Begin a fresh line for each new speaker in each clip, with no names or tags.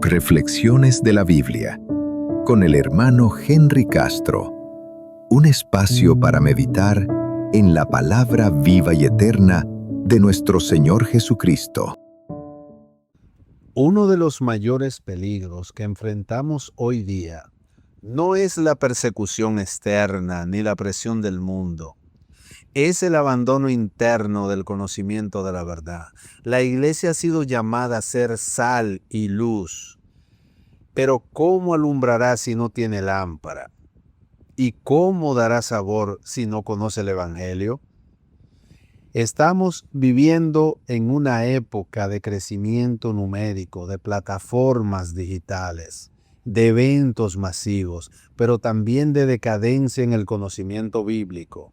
Reflexiones de la Biblia con el hermano Henry Castro. Un espacio para meditar en la palabra viva y eterna de nuestro Señor Jesucristo.
Uno de los mayores peligros que enfrentamos hoy día no es la persecución externa ni la presión del mundo. Es el abandono interno del conocimiento de la verdad. La iglesia ha sido llamada a ser sal y luz. Pero ¿cómo alumbrará si no tiene lámpara? ¿Y cómo dará sabor si no conoce el Evangelio? Estamos viviendo en una época de crecimiento numérico, de plataformas digitales, de eventos masivos, pero también de decadencia en el conocimiento bíblico.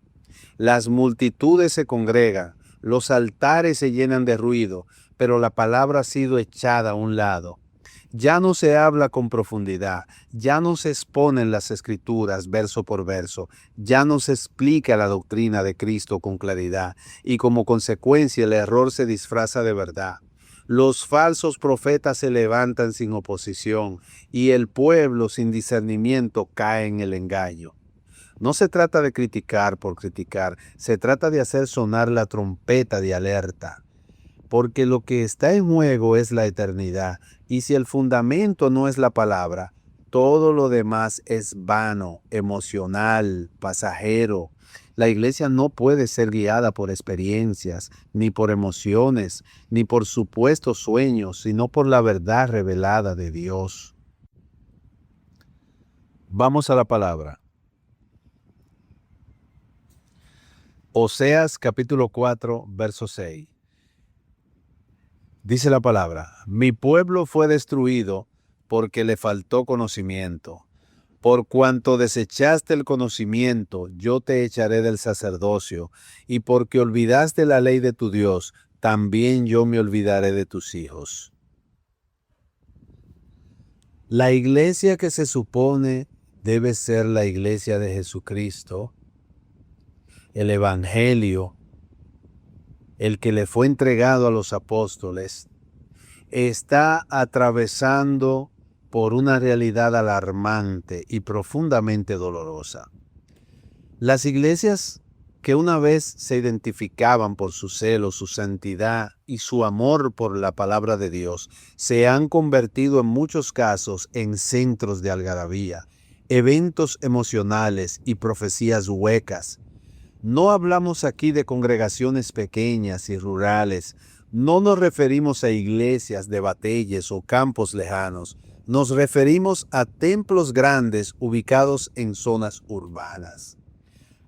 Las multitudes se congregan, los altares se llenan de ruido, pero la palabra ha sido echada a un lado. Ya no se habla con profundidad, ya no se exponen las escrituras verso por verso, ya no se explica la doctrina de Cristo con claridad y como consecuencia el error se disfraza de verdad. Los falsos profetas se levantan sin oposición y el pueblo sin discernimiento cae en el engaño. No se trata de criticar por criticar, se trata de hacer sonar la trompeta de alerta. Porque lo que está en juego es la eternidad, y si el fundamento no es la palabra, todo lo demás es vano, emocional, pasajero. La iglesia no puede ser guiada por experiencias, ni por emociones, ni por supuestos sueños, sino por la verdad revelada de Dios. Vamos a la palabra. Oseas capítulo 4, verso 6. Dice la palabra: mi pueblo fue destruido porque le faltó conocimiento. Por cuanto desechaste el conocimiento, yo te echaré del sacerdocio, y porque olvidaste la ley de tu Dios, también yo me olvidaré de tus hijos. La iglesia que se supone debe ser la iglesia de Jesucristo, el Evangelio, el que le fue entregado a los apóstoles, está atravesando por una realidad alarmante y profundamente dolorosa. Las iglesias que una vez se identificaban por su celo, su santidad y su amor por la palabra de Dios, se han convertido en muchos casos en centros de algarabía, eventos emocionales y profecías huecas. No hablamos aquí de congregaciones pequeñas y rurales. No nos referimos a iglesias de batalles o campos lejanos. Nos referimos a templos grandes ubicados en zonas urbanas,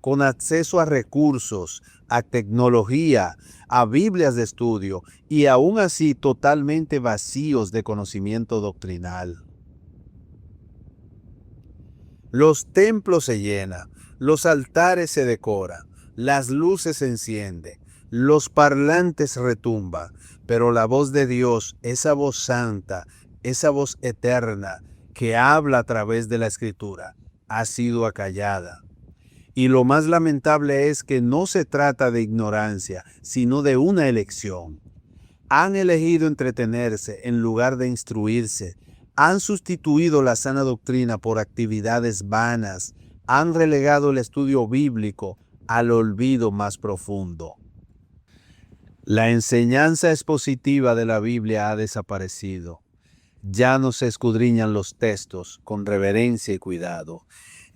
con acceso a recursos, a tecnología, a Biblias de estudio y aún así totalmente vacíos de conocimiento doctrinal. Los templos se llenan, los altares se decoran, las luces se encienden, los parlantes retumban, pero la voz de Dios, esa voz santa, esa voz eterna que habla a través de la Escritura, ha sido acallada. Y lo más lamentable es que no se trata de ignorancia, sino de una elección. Han elegido entretenerse en lugar de instruirse. Han sustituido la sana doctrina por actividades vanas. Han relegado el estudio bíblico al olvido más profundo. La enseñanza expositiva de la Biblia ha desaparecido. Ya no se escudriñan los textos con reverencia y cuidado.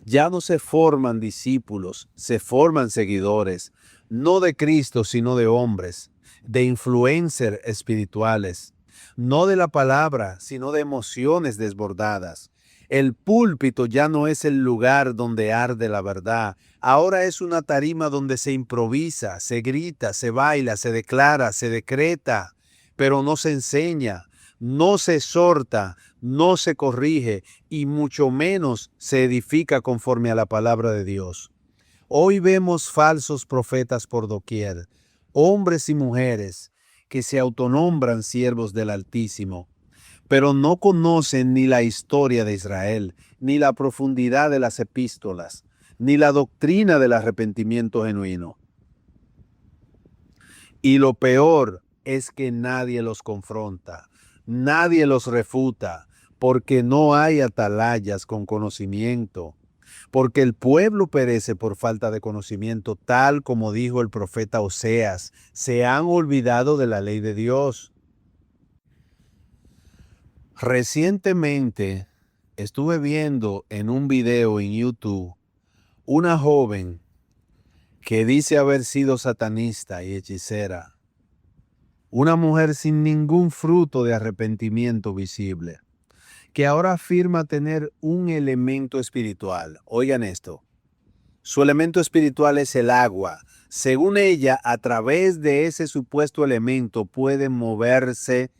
Ya no se forman discípulos, se forman seguidores, no de Cristo, sino de hombres, de influencers espirituales, no de la palabra, sino de emociones desbordadas. El púlpito ya no es el lugar donde arde la verdad, ahora es una tarima donde se improvisa, se grita, se baila, se declara, se decreta, pero no se enseña, no se exhorta, no se corrige y mucho menos se edifica conforme a la palabra de Dios. Hoy vemos falsos profetas por doquier, hombres y mujeres que se autonombran siervos del Altísimo, pero no conocen ni la historia de Israel, ni la profundidad de las epístolas, ni la doctrina del arrepentimiento genuino. Y lo peor es que nadie los confronta, nadie los refuta, porque no hay atalayas con conocimiento, porque el pueblo perece por falta de conocimiento, tal como dijo el profeta Oseas, se han olvidado de la ley de Dios. Recientemente estuve viendo en un video en YouTube una joven que dice haber sido satanista y hechicera, una mujer sin ningún fruto de arrepentimiento visible, que ahora afirma tener un elemento espiritual. Oigan esto, su elemento espiritual es el agua. Según ella, a través de ese supuesto elemento puede moverse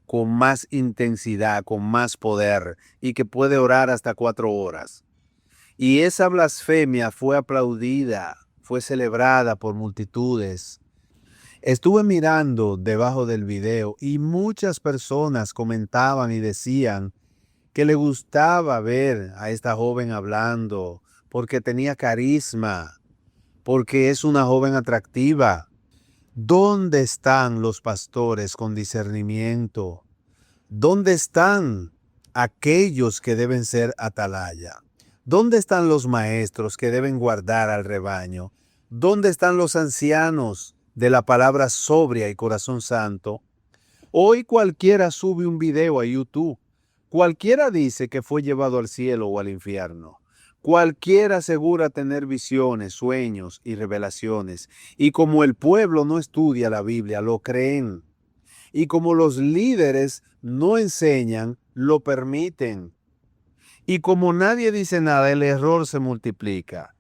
con más intensidad, con más poder, y que puede orar hasta 4 horas. Y esa blasfemia fue aplaudida, fue celebrada por multitudes. Estuve mirando debajo del video y muchas personas comentaban y decían que le gustaba ver a esta joven hablando porque tenía carisma, porque es una joven atractiva. ¿Dónde están los pastores con discernimiento? ¿Dónde están aquellos que deben ser atalaya? ¿Dónde están los maestros que deben guardar al rebaño? ¿Dónde están los ancianos de la palabra sobria y corazón santo? Hoy cualquiera sube un video a YouTube. Cualquiera dice que fue llevado al cielo o al infierno. Cualquiera asegura tener visiones, sueños y revelaciones. Y como el pueblo no estudia la Biblia, lo creen. Y como los líderes no enseñan, lo permiten. Y como nadie dice nada, el error se multiplica.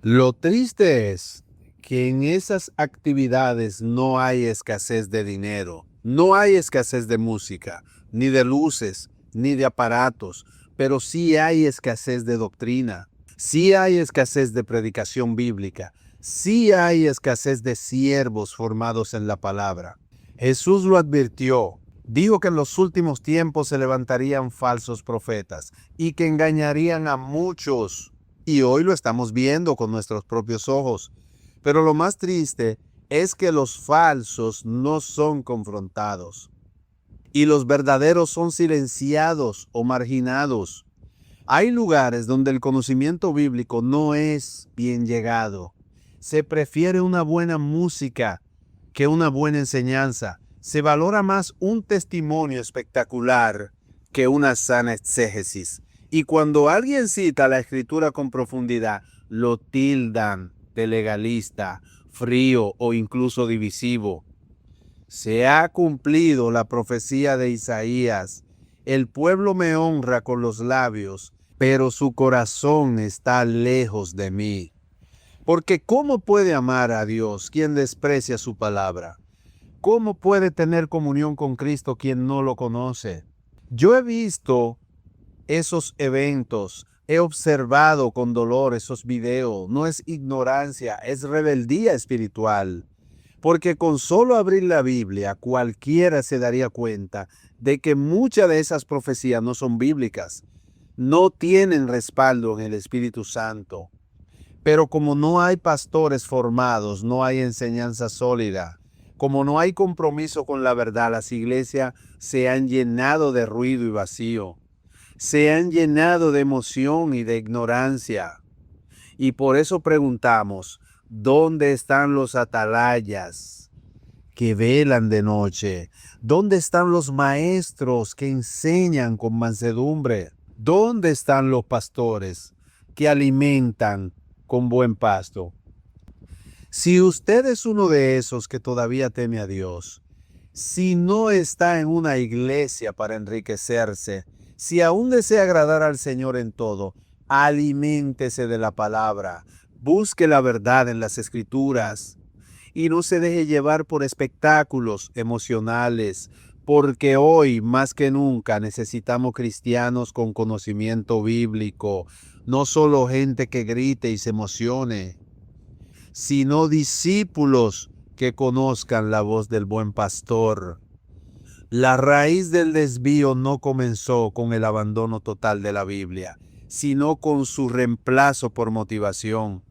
Lo triste es que en esas actividades no hay escasez de dinero, no hay escasez de música, ni de luces, ni de aparatos, pero sí hay escasez de doctrina, sí hay escasez de predicación bíblica, sí hay escasez de siervos formados en la palabra. Jesús lo advirtió. Dijo que en los últimos tiempos se levantarían falsos profetas y que engañarían a muchos. Y hoy lo estamos viendo con nuestros propios ojos. Pero lo más triste es que los falsos no son confrontados y los verdaderos son silenciados o marginados. Hay lugares donde el conocimiento bíblico no es bien llegado. Se prefiere una buena música que una buena enseñanza. Se valora más un testimonio espectacular que una sana exégesis. Y cuando alguien cita la escritura con profundidad, lo tildan de legalista, frío o incluso divisivo. Se ha cumplido la profecía de Isaías. El pueblo me honra con los labios, pero su corazón está lejos de mí. Porque ¿cómo puede amar a Dios quien desprecia su palabra? ¿Cómo puede tener comunión con Cristo quien no lo conoce? Yo he visto esos eventos, he observado con dolor esos videos. No es ignorancia, es rebeldía espiritual. Porque con solo abrir la Biblia, cualquiera se daría cuenta de que muchas de esas profecías no son bíblicas, no tienen respaldo en el Espíritu Santo. Pero como no hay pastores formados, no hay enseñanza sólida, como no hay compromiso con la verdad, las iglesias se han llenado de ruido y vacío, se han llenado de emoción y de ignorancia. Y por eso preguntamos, ¿dónde están los atalayas que velan de noche? ¿Dónde están los maestros que enseñan con mansedumbre? ¿Dónde están los pastores que alimentan con buen pasto? Si usted es uno de esos que todavía teme a Dios, si no está en una iglesia para enriquecerse, si aún desea agradar al Señor en todo, aliméntese de la palabra, busque la verdad en las Escrituras y no se deje llevar por espectáculos emocionales, porque hoy más que nunca necesitamos cristianos con conocimiento bíblico, no solo gente que grite y se emocione, sino discípulos que conozcan la voz del buen pastor. La raíz del desvío no comenzó con el abandono total de la Biblia, sino con su reemplazo por motivación.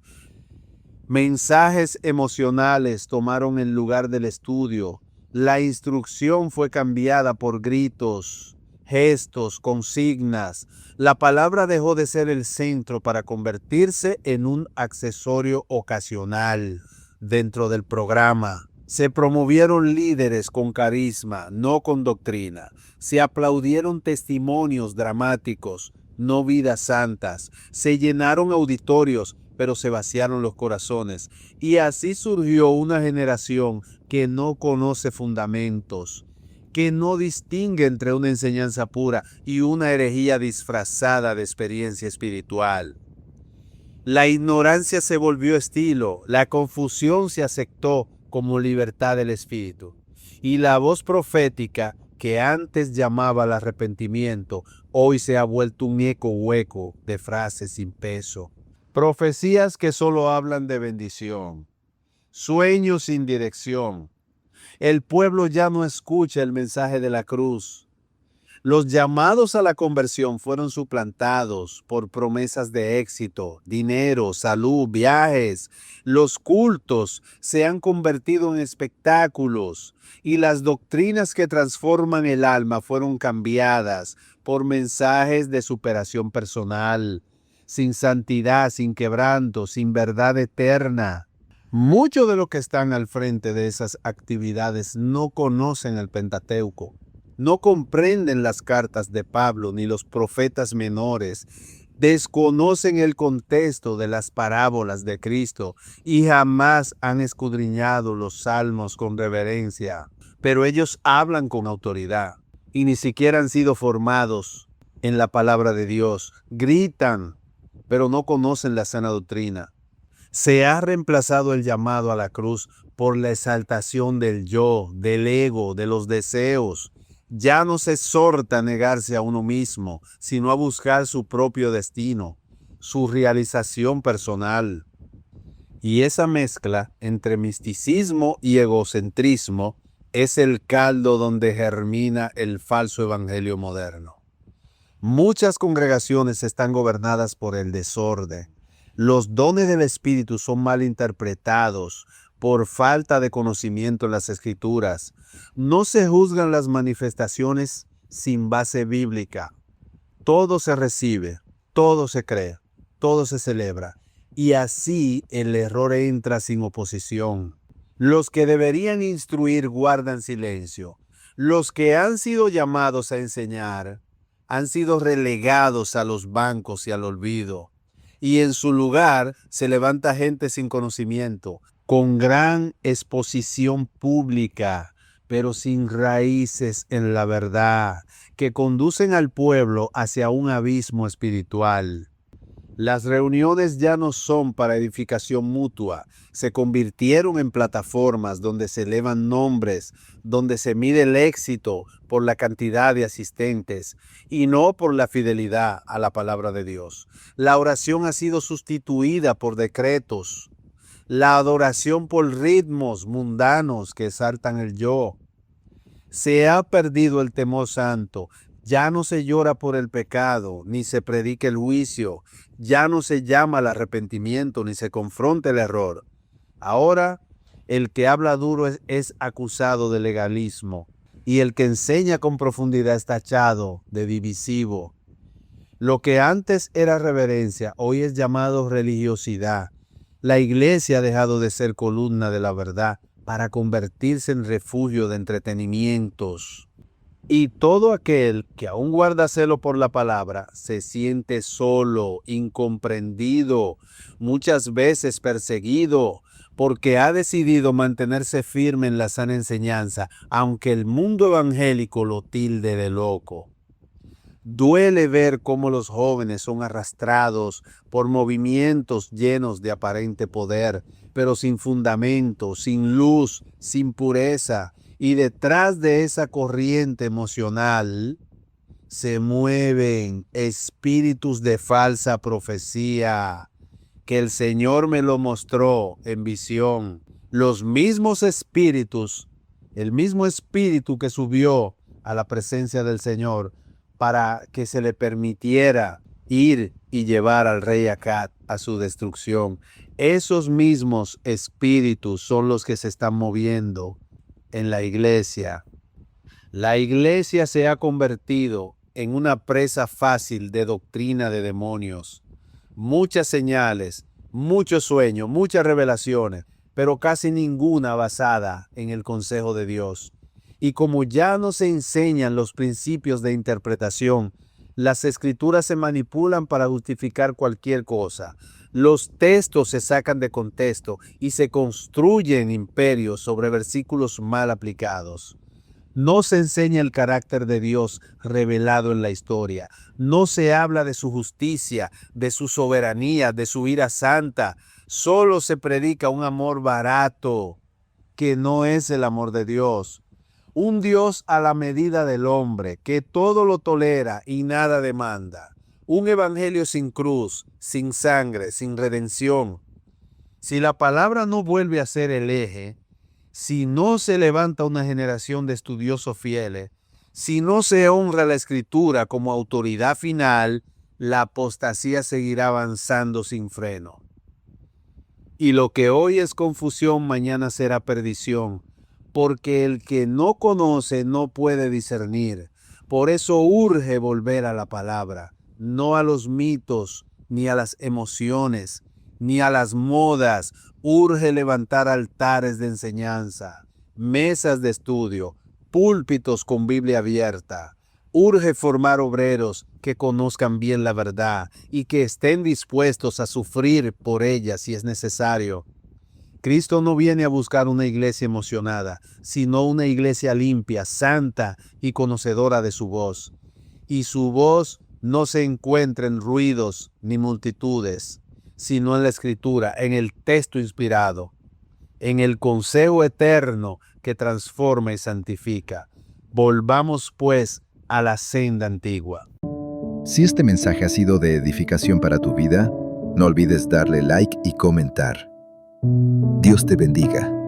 Mensajes emocionales tomaron el lugar del estudio. La instrucción fue cambiada por gritos. gestos, consignas. La palabra dejó de ser el centro para convertirse en un accesorio ocasional dentro del programa. Se promovieron líderes con carisma, no con doctrina. Se aplaudieron testimonios dramáticos, no vidas santas. Se llenaron auditorios, pero se vaciaron los corazones. Y así surgió una generación que no conoce fundamentos, que no distingue entre una enseñanza pura y una herejía disfrazada de experiencia espiritual. La ignorancia se volvió estilo, la confusión se aceptó como libertad del espíritu. Y la voz profética que antes llamaba al arrepentimiento, hoy se ha vuelto un eco hueco de frases sin peso. Profecías que solo hablan de bendición, sueños sin dirección. El pueblo ya no escucha el mensaje de la cruz. Los llamados a la conversión fueron suplantados por promesas de éxito, dinero, salud, viajes. Los cultos se han convertido en espectáculos y las doctrinas que transforman el alma fueron cambiadas por mensajes de superación personal, sin santidad, sin quebranto, sin verdad eterna. Muchos de los que están al frente de esas actividades no conocen el Pentateuco. No comprenden las cartas de Pablo ni los profetas menores, desconocen el contexto de las parábolas de Cristo y jamás han escudriñado los salmos con reverencia. Pero ellos hablan con autoridad y ni siquiera han sido formados en la palabra de Dios. Gritan, pero no conocen la sana doctrina. Se ha reemplazado el llamado a la cruz por la exaltación del yo, del ego, de los deseos. Ya no se exhorta a negarse a uno mismo, sino a buscar su propio destino, su realización personal. Y esa mezcla entre misticismo y egocentrismo es el caldo donde germina el falso evangelio moderno. Muchas congregaciones están gobernadas por el desorden. Los dones del Espíritu son mal interpretados por falta de conocimiento en las Escrituras. No se juzgan las manifestaciones sin base bíblica. Todo se recibe, todo se cree, todo se celebra. Y así el error entra sin oposición. Los que deberían instruir guardan silencio. Los que han sido llamados a enseñar han sido relegados a los bancos y al olvido. Y en su lugar se levanta gente sin conocimiento, con gran exposición pública, pero sin raíces en la verdad, que conducen al pueblo hacia un abismo espiritual. Las reuniones ya no son para edificación mutua, se convirtieron en plataformas donde se elevan nombres, donde se mide el éxito por la cantidad de asistentes y no por la fidelidad a la palabra de Dios. La oración ha sido sustituida por decretos, la adoración por ritmos mundanos que exaltan el yo. Se ha perdido el temor santo. Ya no se llora por el pecado, ni se predica el juicio. Ya no se llama al arrepentimiento, ni se confronta el error. Ahora, el que habla duro es acusado de legalismo, y el que enseña con profundidad es tachado de divisivo. Lo que antes era reverencia, hoy es llamado religiosidad. La iglesia ha dejado de ser columna de la verdad para convertirse en refugio de entretenimientos. Y todo aquel que aún guarda celo por la palabra se siente solo, incomprendido, muchas veces perseguido, porque ha decidido mantenerse firme en la sana enseñanza, aunque el mundo evangélico lo tilde de loco. Duele ver cómo los jóvenes son arrastrados por movimientos llenos de aparente poder, pero sin fundamento, sin luz, sin pureza. Y detrás de esa corriente emocional se mueven espíritus de falsa profecía, que el Señor me lo mostró en visión. Los mismos espíritus, el mismo espíritu que subió a la presencia del Señor para que se le permitiera ir y llevar al rey Acab a su destrucción. Esos mismos espíritus son los que se están moviendo en la iglesia. La iglesia se ha convertido en una presa fácil de doctrina de demonios. Muchas señales, muchos sueños, muchas revelaciones, pero casi ninguna basada en el consejo de Dios. Y como ya no se enseñan los principios de interpretación, las escrituras se manipulan para justificar cualquier cosa. Los textos se sacan de contexto y se construyen imperios sobre versículos mal aplicados. No se enseña el carácter de Dios revelado en la historia. No se habla de su justicia, de su soberanía, de su ira santa. Solo se predica un amor barato, que no es el amor de Dios. Un Dios a la medida del hombre, que todo lo tolera y nada demanda. Un evangelio sin cruz, sin sangre, sin redención. Si la palabra no vuelve a ser el eje, si no se levanta una generación de estudiosos fieles, si no se honra la Escritura como autoridad final, la apostasía seguirá avanzando sin freno. Y lo que hoy es confusión, mañana será perdición, porque el que no conoce no puede discernir. Por eso urge volver a la palabra, no a los mitos, ni a las emociones, ni a las modas. Urge levantar altares de enseñanza, mesas de estudio, púlpitos con Biblia abierta. Urge formar obreros que conozcan bien la verdad y que estén dispuestos a sufrir por ella si es necesario. Cristo no viene a buscar una iglesia emocionada, sino una iglesia limpia, santa y conocedora de su voz. Y su voz no se encuentra en ruidos ni multitudes, sino en la Escritura, en el texto inspirado, en el consejo eterno que transforma y santifica. Volvamos, pues, a la senda antigua.
Si este mensaje ha sido de edificación para tu vida, no olvides darle like y comentar. Dios te bendiga.